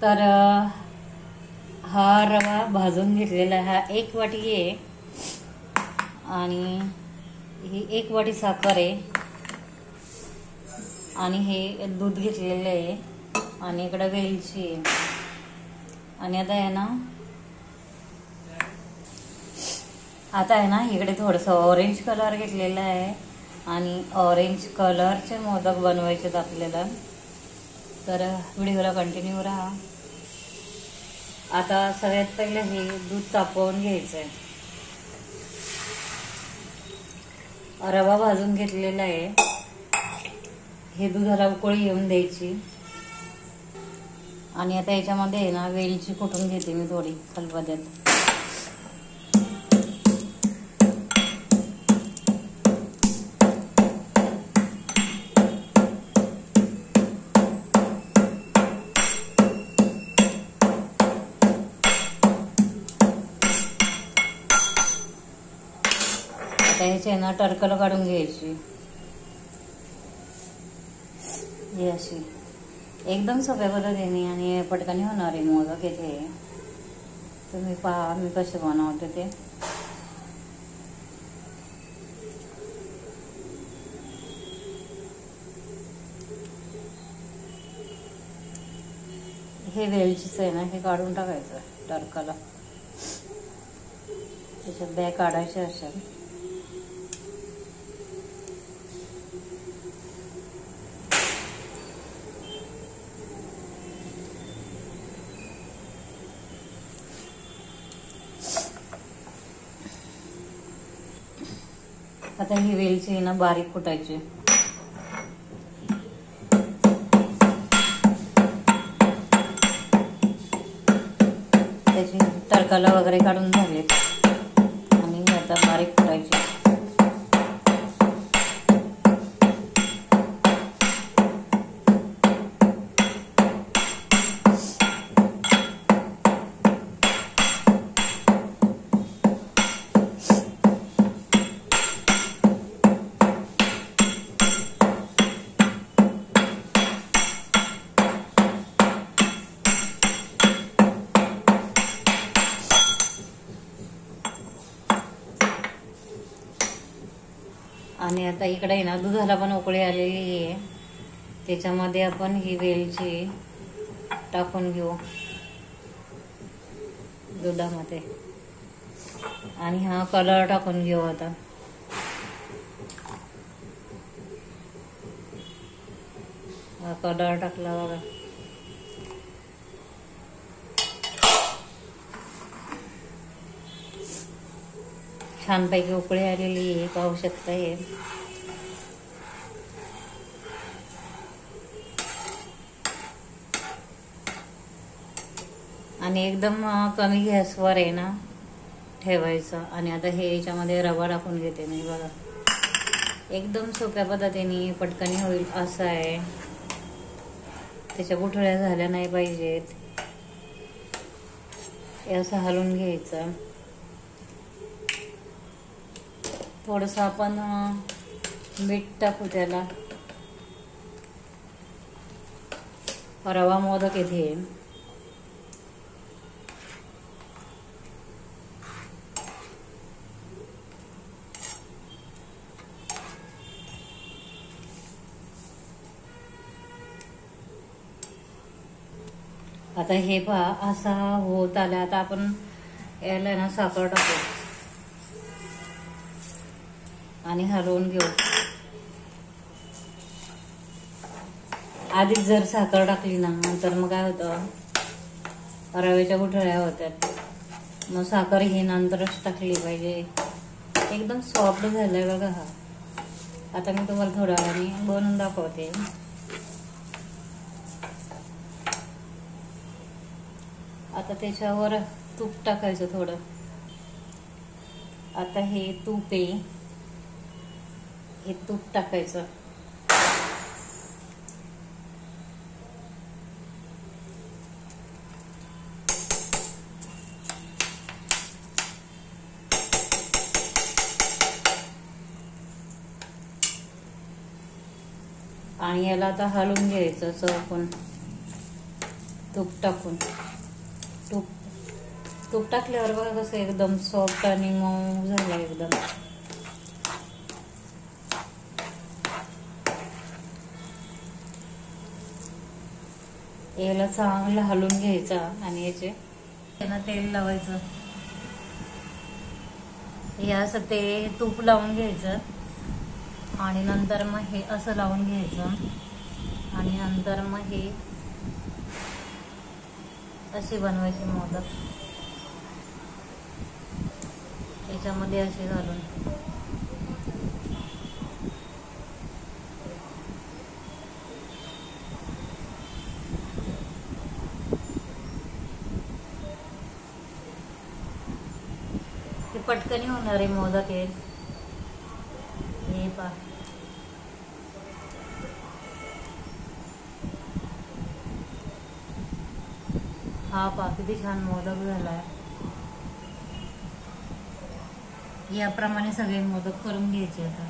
तर हा रवा भाजून घेतलेला आहे, हा 1 वाटी आहे आणि ही 1 वाटी साखर आहे आणि हे दूध घेतलेलं आहे आणि इकडे वेलची आहे. आणि आता आहे ना इकडे थोडंसं ऑरेंज कलर घेतलेला आहे आणि ऑरेंज कलरचे मोदक बनवायचे आपल्याला. तर व्हिडिओला कंटिन्यू राहा. आता सगळ्यात पहिले हे दूध तापवून घ्यायचं आहे. रवा भाजून घेतलेला आहे, हे दुधाला उकळी येऊन द्यायची. आणि आता याच्यामध्ये आहे ना वेलची कुटून घेते मी थोडी खलबत्त्यात. ह्याचे ना टरकल काढून घ्यायची. ही अशी एकदम सोप्या पद्धतीने आणि पटकन होणार आहे मोदक. इथे तुम्ही पहा मी कसे बनवते ते. हे वेलचीच आहे ना, हे काढून टाकायचं टरकला. त्याच्यात बॅग काढायचे असेल. आता ही वेलची ना बारीक कुटायची. त्याची तडकाला वगैरे काढून झाले आणि आता बारीक कुटायची. आणि आता इकडे आहे ना दुधाला पण उकळी आलेली आहे. त्याच्यामध्ये आपण ही वेलची टाकून घेऊ दुधामध्ये आणि हा कलर टाकून घेऊ. आता हा कलर टाकला बघा. छानपैकी उकळी आलेली आहे, पाहू शकता. हे आणि एकदम कमी गॅसवर आहे ना ठेवायचं. आणि आता हे याच्यामध्ये रवा टाकून घेते मी बघा. एकदम सोप्या पद्धतीने पटकनी होईल असं आहे. त्याच्या गुठळ्या झाल्या नाही पाहिजेत. हे असं हलवून घ्यायचं. थोडंसं आपण मीठ टाकू त्याला. रवा मोदक येथे आता हे पहा असा होत आला. आता आपण याला ना साखर टाकू आणि हलवून घेऊ. आधीच जर साखर टाकली ना तर मग काय होतं, रव्याच्या गुठळ्या होत्यात. मग साखर ही नंतरच टाकली पाहिजे. एकदम सॉफ्ट झालाय बघा हा. आता मी तुम्हाला थोड्या वेळाने बनवून दाखवते. आता त्याच्यावर तूप टाकायचं थोडं. आता हे तूप आहे, हे तूप टाकायचं. आणि याला आता हलवून घ्यायचं चौकोन. तूप टाकून तूप तूप टाकल्यावर बघा कसं एकदम सॉफ्ट आणि मऊ झालं एकदम. याला चांगलं हलवून घ्यायचा आणि याचे त्यांना तेल लावायचं. हे असं ते तूप लावून घ्यायचं आणि नंतर मग हे असं लावून घ्यायचं आणि नंतर मग हे असे बनवायचे मोदक याच्यामध्ये असे घालून. ते पटकन होणारे मोदक आहेत हे पा. हा पा किती छान मोदक झालाय. याप्रमाणे सगळे मोदक करून घ्यायचे आता.